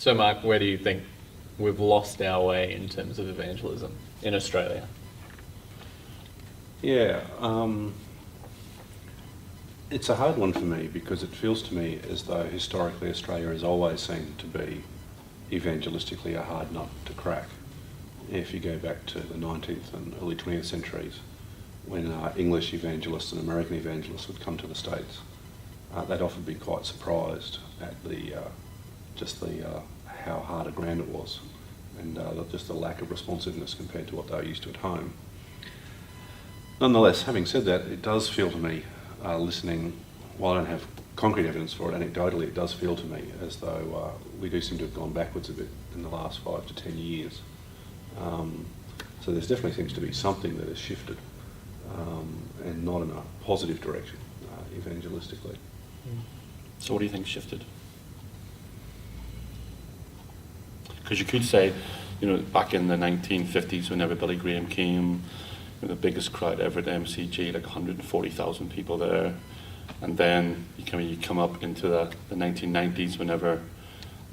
So Mark, where do you think we've lost our way in terms of evangelism in Australia? Yeah, it's a hard one for me because it feels to me as though historically Australia has always seemed to be evangelistically a hard nut to crack. If you go back to the 19th and early 20th centuries, when English evangelists and American evangelists would come to the States, they'd often be quite surprised at how hard a ground it was, and just the lack of responsiveness compared to what they were used to at home. Nonetheless, having said that, it does feel to me, listening, while I don't have concrete evidence for it, anecdotally it does feel to me as though we do seem to have gone backwards a bit in the last 5 to 10 years. So there definitely seems to be something that has shifted, and not in a positive direction, evangelistically. So what do you think shifted? Because you could say, back in the 1950s, whenever Billy Graham came, the biggest crowd ever at MCG, like 140,000 people there, and then you come up into the 1990s, whenever,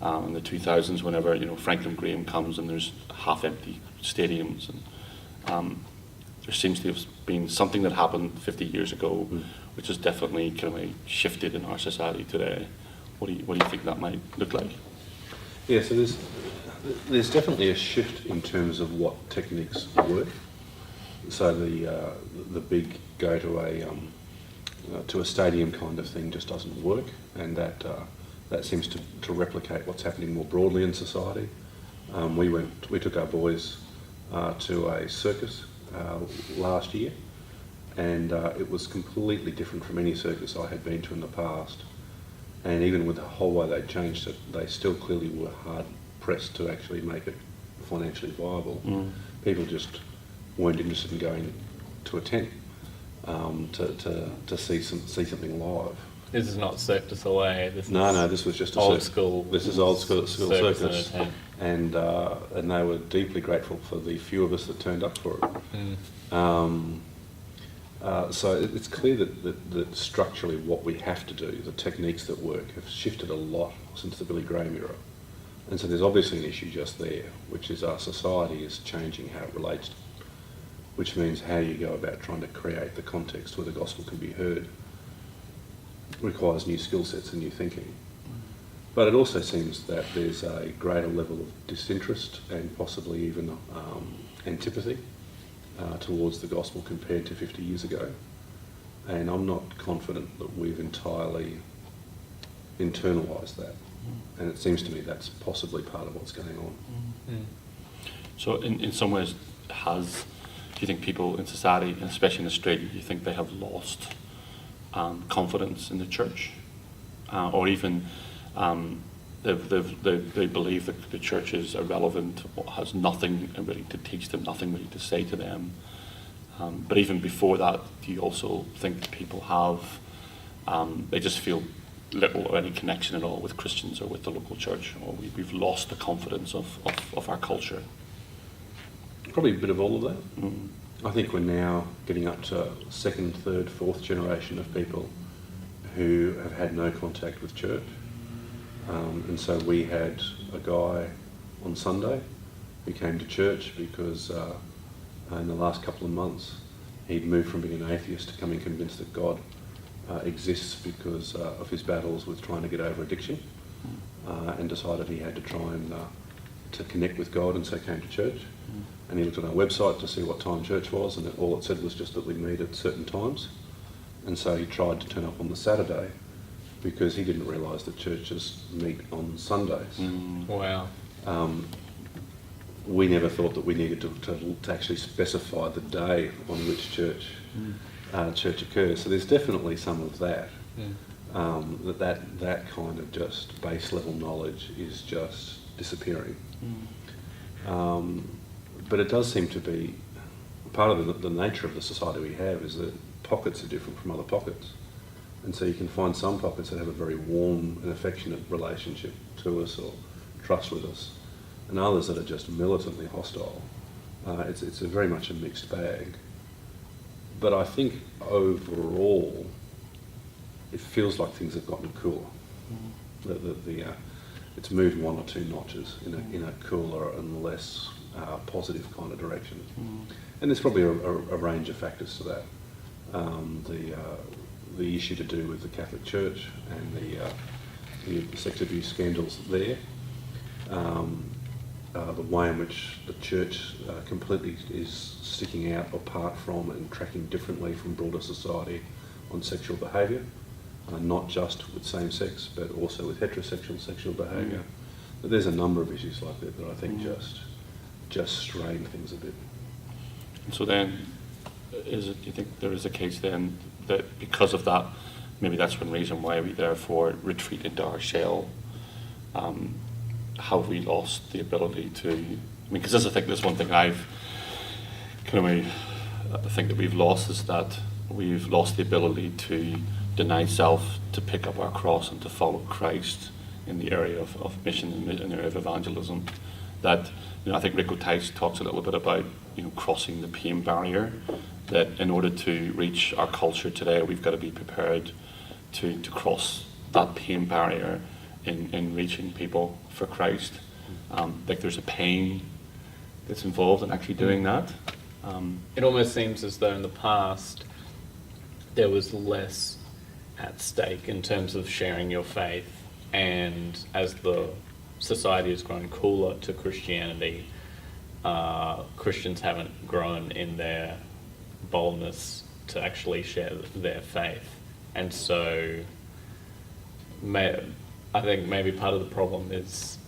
in the 2000s, whenever Franklin Graham comes, and there's half-empty stadiums, and there seems to have been something that happened 50 years ago, which has definitely shifted in our society today. What do you think that might look like? Yeah, so there's definitely a shift in terms of what techniques work. So the big go to a stadium kind of thing just doesn't work, and that seems to replicate what's happening more broadly in society. We took our boys to a circus last year, and it was completely different from any circus I had been to in the past. And even with the whole way they changed it, they still clearly were hard pressed to actually make it financially viable. People just weren't interested in going to a tent to see something live. This is not Cirque du Soleil. This was just old school. This is old school circus, and and they were deeply grateful for the few of us that turned up for it. So it's clear that structurally what we have to do, the techniques that work, have shifted a lot since the Billy Graham era. And so there's obviously an issue just there, which is our society is changing how it relates, which means how you go about trying to create the context where the gospel can be heard requires new skill sets and new thinking. But it also seems that there's a greater level of disinterest and possibly even antipathy towards the gospel compared to 50 years ago. And I'm not confident that we've entirely internalised that. And it seems to me that's possibly part of what's going on. So in some ways, do you think people in society, and especially in Australia, do you think they have lost confidence in the church? Or even they believe that the church is irrelevant, has nothing really to teach them, nothing really to say to them. But even before that, do you also think that people have, they just feel little or any connection at all with Christians or with the local church, or we've lost the confidence of our culture? Probably a bit of all of that. I think we're now getting up to second, third, fourth generation of people who have had no contact with church. And so we had a guy on Sunday who came to church because in the last couple of months he'd moved from being an atheist to becoming convinced that God exists because of his battles with trying to get over addiction, and decided he had to try and to connect with God, and so came to church. And he looked on our website to see what time church was, and all it said was just that we meet at certain times. And so he tried to turn up on the Saturday because he didn't realise that churches meet on Sundays. Wow. We never thought that we needed to actually specify the day on which church occurs. So there's definitely some of that. That kind of just base level knowledge is just disappearing. But it does seem to be part of the nature of the society we have is that pockets are different from other pockets. And so you can find some pockets that have a very warm and affectionate relationship to us or trust with us, and others that are just militantly hostile. It's very much a mixed bag. But I think overall, it feels like things have gotten cooler. it's moved one or two notches in a cooler and less positive kind of direction. And there's probably a range of factors to that. The issue to do with the Catholic Church and the sex abuse scandals there, the way in which the Church completely is sticking out apart from and tracking differently from broader society on sexual behaviour, not just with same-sex but also with heterosexual sexual behaviour. But there's a number of issues like that I think just strain things a bit. So then, do you think there is a case then that because of that, maybe that's one reason why we therefore retreat into our shell? Have we lost the ability to? I mean, because I think there's one thing I think that we've lost is that we've lost the ability to deny self, to pick up our cross, and to follow Christ in the area of mission and in the area of evangelism. That I think Rico Tice talks a little bit about crossing the pain barrier. That in order to reach our culture today, we've got to be prepared to cross that pain barrier in reaching people for Christ. Like there's a pain that's involved in actually doing that. It almost seems as though in the past there was less at stake in terms of sharing your faith, and as the society has grown cooler to Christianity, Christians haven't grown in their boldness to actually share their faith. And so I think maybe part of the problem is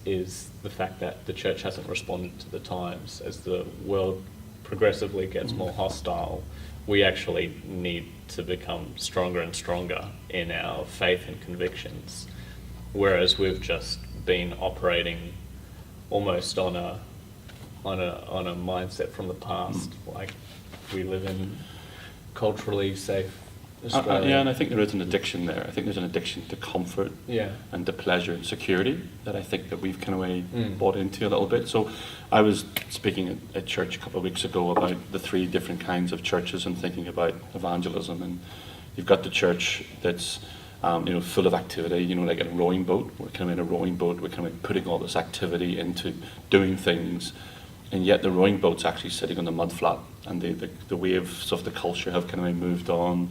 the fact that the church hasn't responded to the times. As the world progressively gets more hostile, we actually need to become stronger and stronger in our faith and convictions, whereas we've just been operating almost on a mindset from the past, like we live in culturally safe Australia. And I think there is an addiction there. I think there's an addiction to comfort and to pleasure and security that I think that we've kind of bought into a little bit. So I was speaking at church a couple of weeks ago about the three different kinds of churches and thinking about evangelism. And you've got the church that's full of activity, like in a rowing boat. We're kind of in a rowing boat. We're kind of putting all this activity into doing things. And yet the rowing boat's actually sitting on the mud flat, and the waves of the culture have kind of moved on.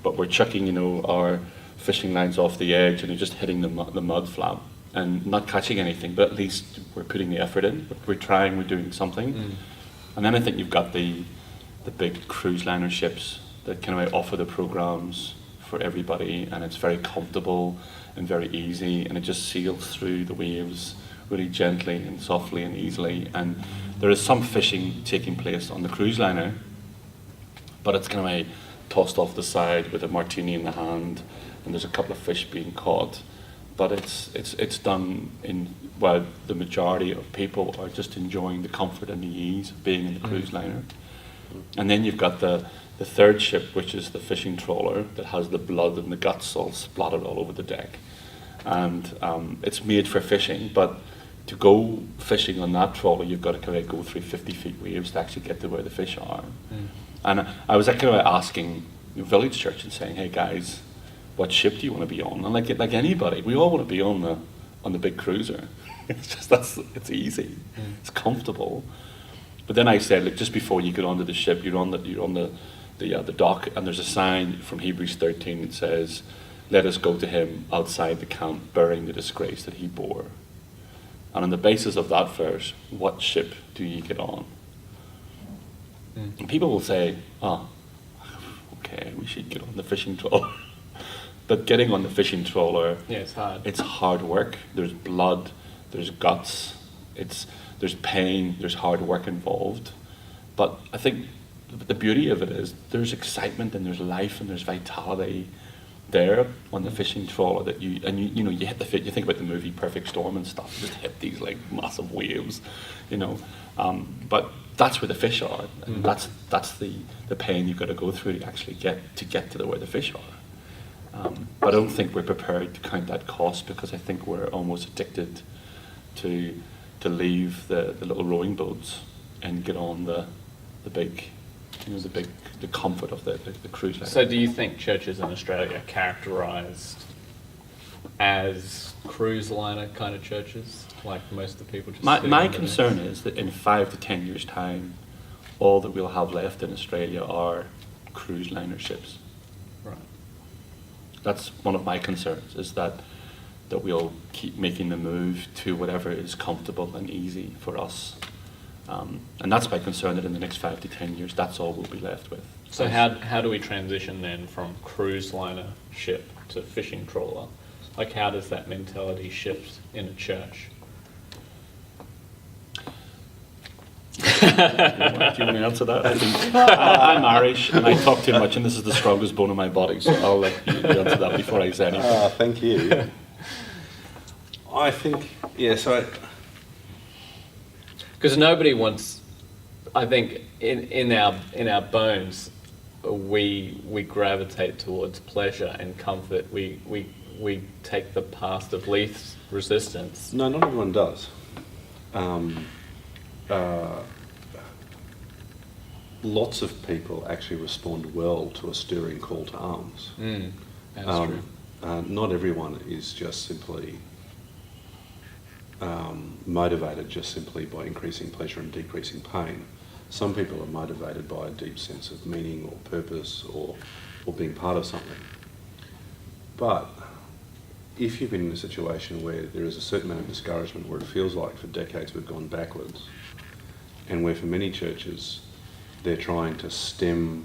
But we're chucking, our fishing lines off the edge, and they're just hitting the mud flat and not catching anything. But at least we're putting the effort in. We're trying. We're doing something. And then I think you've got the big cruise liner ships that kind of offer the programs for everybody, and it's very comfortable and very easy, and it just sails through the waves really gently and softly and easily. And there is some fishing taking place on the cruise liner, but it's kind of tossed off the side with a martini in the hand, and there's a couple of fish being caught. But it's done while the majority of people are just enjoying the comfort and the ease of being in the cruise liner. And then you've got the third ship, which is the fishing trawler that has the blood and the guts all splattered all over the deck. And it's made for fishing, but to go fishing on that trawler, you've got to kind of go through 50 feet waves to actually get to where the fish are. And I was kind of asking village church and saying, hey guys, what ship do you want to be on? And like anybody, we all want to be on the big cruiser. It's just it's easy, it's comfortable. But then I said, like, just before you get onto the ship, you're on the dock, and there's a sign from Hebrews 13 that says, "Let us go to him outside the camp, bearing the disgrace that he bore." And on the basis of that verse, what ship do you get on? And people will say, "Oh, okay, we should get on the fishing trawler." But getting on the fishing trawler, it's hard. It's hard work. There's blood, there's guts, there's pain, there's hard work involved. But I think the beauty of it is there's excitement and there's life and there's vitality there on the fishing trawler that you hit the fit. You think about the movie Perfect Storm and stuff. You just hit these like massive waves, But that's where the fish are, and that's the pain you've got to go through to actually get to where the fish are. But I don't think we're prepared to count that cost, because I think we're almost addicted to leave the little rowing boats and get on the big, the comfort of the cruise line. So do you think churches in Australia are characterised as cruise liner kind of churches, like most of the people just My sitting on the concern bench? is that in 5 to 10 years' time, all that we'll have left in Australia are cruise liner ships. Right. That's one of my concerns, is that we'll keep making the move to whatever is comfortable and easy for us. And that's my concern, that in the next 5 to 10 years, that's all we'll be left with. So how do we transition then from cruise liner ship to fishing trawler? Like, how does that mentality shift in a church? Do you want to answer that? I'm Irish and I talk too much, and this is the strongest bone in my body, so I'll let you answer that before I say anything. Thank you. I think, so Because nobody wants, I think, in our bones, we gravitate towards pleasure and comfort. We take the path of least resistance. no, not everyone does. Lots of people actually respond well to a stirring call to arms. That's true. Not everyone is just simply motivated just simply by increasing pleasure and decreasing pain. Some people are motivated by a deep sense of meaning or purpose or being part of something. But if you've been in a situation where there is a certain amount of discouragement, where it feels like for decades we've gone backwards, and where for many churches they're trying to stem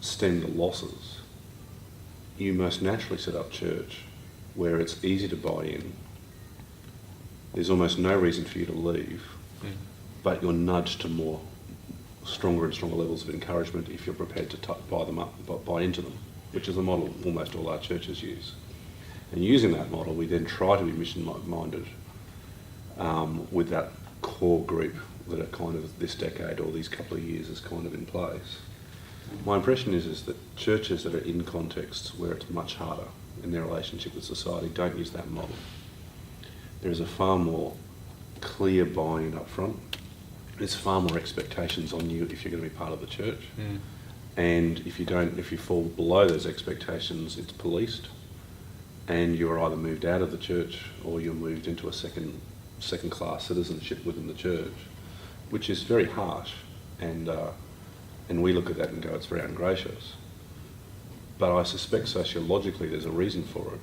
the losses, you most naturally set up church where it's easy to buy in. There's almost no reason for you to leave, but you're nudged to stronger and stronger levels of encouragement if you're prepared to buy into them, which is a model almost all our churches use. And using that model, we then try to be mission-minded with that core group that are kind of this decade or these couple of years is kind of in place. My impression is that churches that are in contexts where it's much harder in their relationship with society don't use that model. There is a far more clear buy-in up front. There's far more expectations on you if you're going to be part of the church. And if you fall below those expectations, it's policed, and you're either moved out of the church or you're moved into a second-class citizenship within the church, which is very harsh. And we look at that and go, it's very ungracious. But I suspect sociologically there's a reason for it,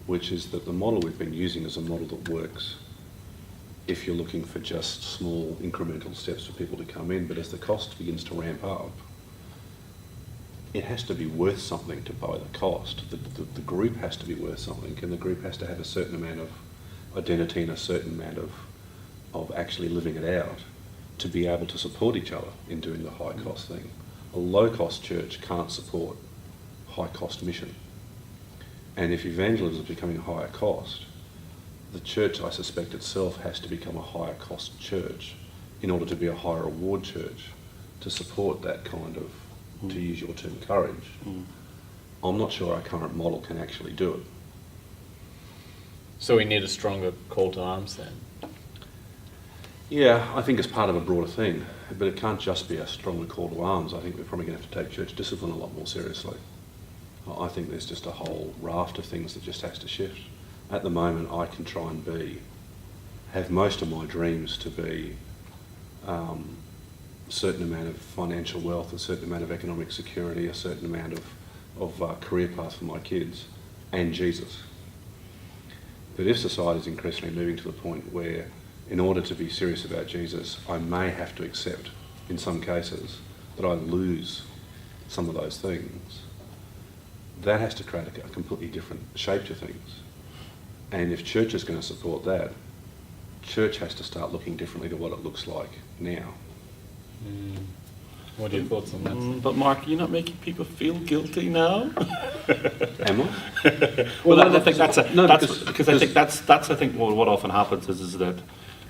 which is that the model we've been using is a model that works if you're looking for just small incremental steps for people to come in, but as the cost begins to ramp up, it has to be worth something to buy the cost. The group has to be worth something, and the group has to have a certain amount of identity and a certain amount of actually living it out to be able to support each other in doing the high cost thing. A low cost church can't support high cost mission. And if evangelism is becoming higher cost, the church, I suspect itself, has to become a higher cost church in order to be a higher reward church to support that kind of, to use your term, courage. I'm not sure our current model can actually do it. So we need a stronger call to arms then. Yeah, I think it's part of a broader thing, but it can't just be a stronger call to arms. I think we're probably going to have to take church discipline a lot more seriously. I think there's just a whole raft of things that just has to shift. At the moment, I can try and have most of my dreams to be a certain amount of financial wealth, a certain amount of economic security, a certain amount of career path for my kids, and Jesus. But if society is increasingly moving to the point where, in order to be serious about Jesus, I may have to accept, in some cases, that I lose some of those things, that has to create a completely different shape to things. And if church is going to support that, church has to start looking differently to what it looks like now. What are your thoughts on that? But Mark, you're not making people feel guilty now? Am I? Well, I think that's I think what often happens is that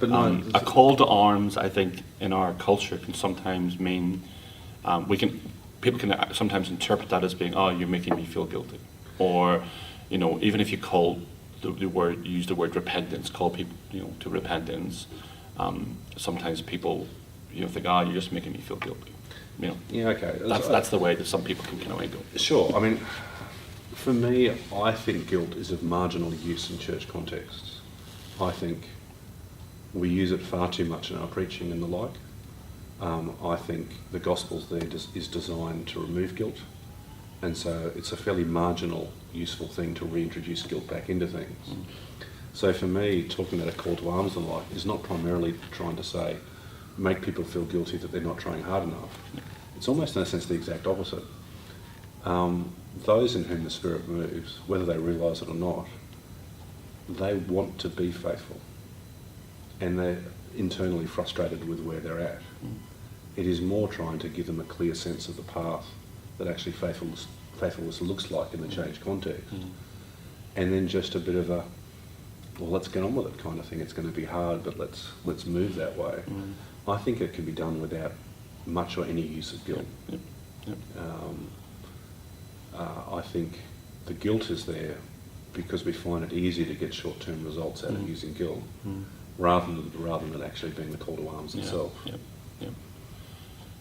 a call to arms, I think, in our culture can sometimes mean people can sometimes interpret that as being, oh, you're making me feel guilty, or even if you use the word repentance, call people to repentance. Sometimes people think, oh, you're just making me feel guilty. Yeah, okay. That's the way that some people can kind of go. Sure. I mean, For me, I think guilt is of marginal use in church contexts. I think we use it far too much in our preaching and the like. I think the Gospel's there is designed to remove guilt, and so it's a fairly marginal, useful thing to reintroduce guilt back into things. So for me, talking about a call to arms and the like is not primarily trying to say, make people feel guilty that they're not trying hard enough. It's almost in a sense the exact opposite. Those in whom the Spirit moves, whether they realise it or not, they want to be faithful, and they're internally frustrated with where they're at. It is more trying to give them a clear sense of the path that actually faithfulness looks like in the changed context, and then just a bit of a, well, let's get on with it kind of thing. It's going to be hard, but let's move that way. I think it can be done without much or any use of guilt. I think the guilt is there because we find it easier to get short-term results out of using guilt, rather than actually being the call to arms itself.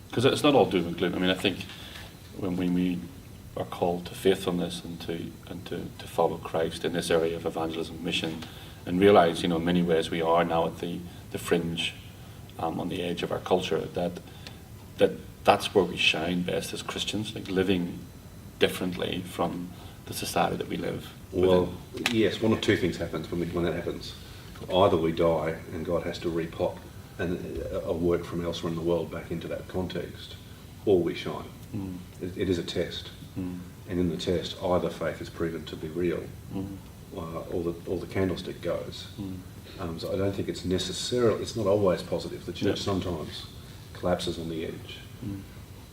Because it's not all doom and gloom. I mean, I think when we are called to faithfulness and to follow Christ in this area of evangelism mission, and realise, in many ways we are now at the fringe, on the edge of our culture, that's where we shine best as Christians, like living differently from the society that we live within. Well, yes, one of two things happens when that happens. Either we die and God has to repot a work from elsewhere in the world back into that context, or we shine. It is a test, and in the test, either faith is proven to be real, or the candlestick goes. So I don't think it's not always positive. The church sometimes collapses on the edge,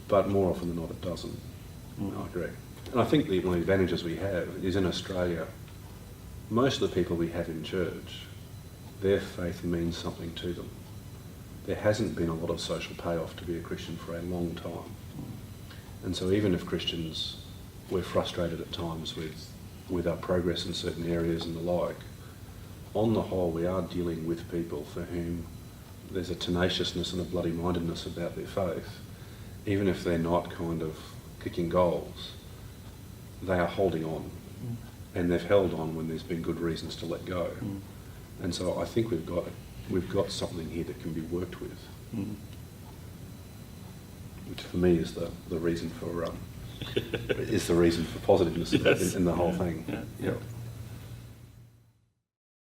but more often than not it doesn't. I agree. And I think one of the advantages we have is in Australia, most of the people we have in church, their faith means something to them. There hasn't been a lot of social payoff to be a Christian for a long time. And so even if Christians, we're frustrated at times with our progress in certain areas and the like, on the whole we are dealing with people for whom there's a tenaciousness and a bloody-mindedness about their faith. Even if they're not kind of kicking goals, they are holding on, and they've held on when there's been good reasons to let go. And so I think we've got something here that can be worked with, which for me is the reason for is the reason for positiveness in the whole thing. Yeah.